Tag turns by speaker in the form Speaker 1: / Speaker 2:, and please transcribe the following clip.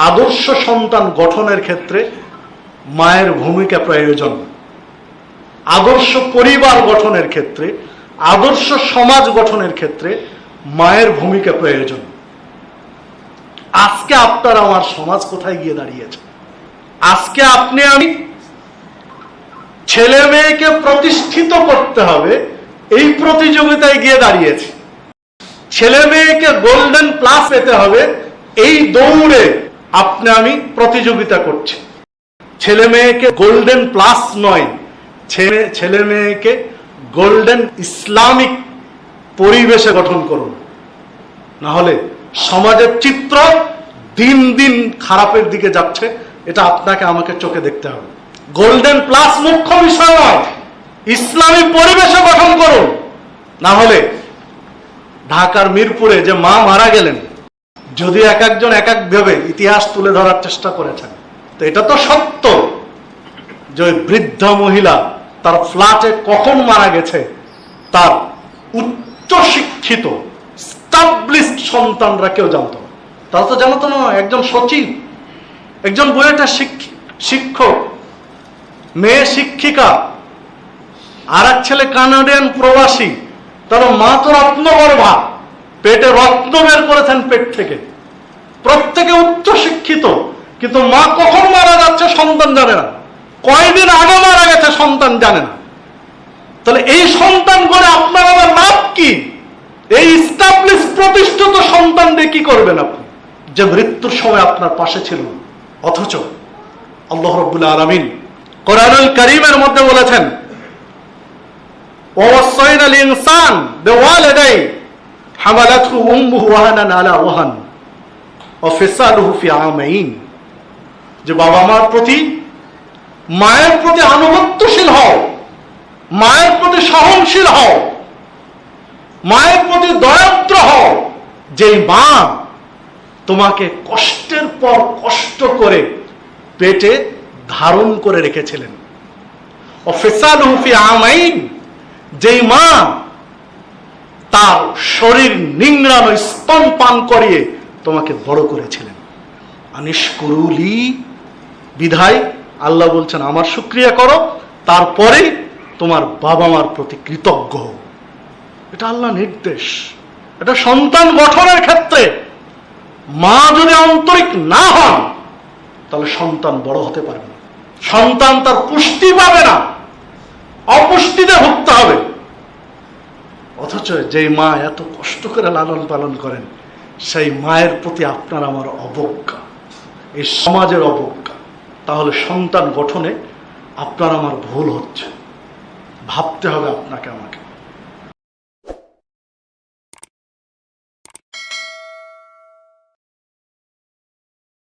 Speaker 1: আদর্শ সন্তান গঠনের ক্ষেত্রে মায়ের ভূমিকা প্রয়োজন। আদর্শ পরিবার গঠনের ক্ষেত্রে, আদর্শ সমাজ গঠনের ক্ষেত্রে মায়ের ভূমিকা প্রয়োজন। আজকে আপনার আমার সমাজ কোথায় গিয়ে দাঁড়িয়েছে? আজকে আপনি আমি ছেলে মেয়েকে প্রতিষ্ঠিত করতে হবে এই প্রতিযোগিতায় গিয়ে দাঁড়িয়েছি। ছেলে মেয়েকে গোল্ডেন প্লাস পেতে হবে এই দৌড়ে আপনি আমি প্রতিযোগিতা করছি। ছেলে মেয়েকে গোল্ডেন প্লাস নয়, ছেলে মেয়েকে গোল্ডেন ইসলামিক পরিবেশে গঠন করুন, না হলে সমাজের চিত্র দিন দিন খারাপের দিকে যাচ্ছে। এটা আপনাকে আমাকে চোখে দেখতে হবে। গোল্ডেন প্লাস মুখ্য বিষয় নয়, ইসলামী পরিবেশে গঠন করুন। না হলে ঢাকার মিরপুরে যে মা মারা গেলেন, যদি এক একজন এক এক ভাবে ইতিহাস তুলে ধরার চেষ্টা করেছেন, তো এটা তো সত্য যে বৃদ্ধ মহিলা তার ফ্ল্যাটে কখন মারা গেছে তার উচ্চ শিক্ষিত স্টাবলিশড সন্তানরা কেউ জানতো না। তারা তো জানতো না। একজন সচিব, একজন বুয়েটের শিক্ষক, মেয়ে শিক্ষিকা, আর এক ছেলে কানাডিয়ান প্রবাসী, তার মা তো রত্নগর্ভা, পেটে রত্ন বের করেছেন পেট থেকে। প্রত্যেকে উচ্চ শিক্ষিত, কিন্তু মা কখন মারা যাচ্ছে সন্তান জানে না, কয়দিন আগে মারা গেছে সন্তান জানে না। তাহলে এই সন্তান করে আপনার আমার লাভ কি? এই স্টাবলিশ প্রতিষ্ঠিত সন্তান দিয়ে কি করবেন আপনি, যে মৃত্যুর সময় আপনার পাশে ছিল? অথচ আল্লাহ রাব্বুল আলামিন কোরআনুল কারীমের মধ্যে বলেছেন, ওয়াসাইনাল ইনসান বিওয়ালিদাই হামালাতহু উম্মুহু ওয়াহানান আলা ওয়াহান ওয়া ফিসালুহু ফি আমাইন, যে বাবা মার প্রতি, মায়ের প্রতি আনুগত্যশীল হও, মায়ের প্রতি সহনশীল হও, মায়ের প্রতি দয়াদ্র হও। যেই মা তোমাকে কষ্টের পর কষ্ট করে পেটে ধারণ করে রেখেছিলেন। ও ফিসালুহু ফি আমাইন, যেই মা তার শরীর নিংড়ানো স্তন পান করিয়ে তোমাকে বড় করেছিলেন। আনিশকুরুলি, বিধায় আল্লাহ বলছেন আমার শুকরিয়া করো, তারপরে তোমার বাবা মার প্রতি কৃতজ্ঞ হও। এটা আল্লাহ নির্দেশ। এটা সন্তান গঠনের ক্ষেত্রে মা যদি আন্তরিক না হন, তাহলে সন্তান বড় হতে পারবে না, সন্তান তার পুষ্টি পাবে না, অপুষ্টিতে ভুগতে হবে। অথচ যেই মা এত কষ্ট করে লালন পালন করেন, সেই মায়ের প্রতি আপনার আমার অবজ্ঞা, এই সমাজের অবজ্ঞা, তাহলে সন্তান গঠনে আপনার আমার ভুল হচ্ছে। ভাবতে হবে আপনাকে আমাকে।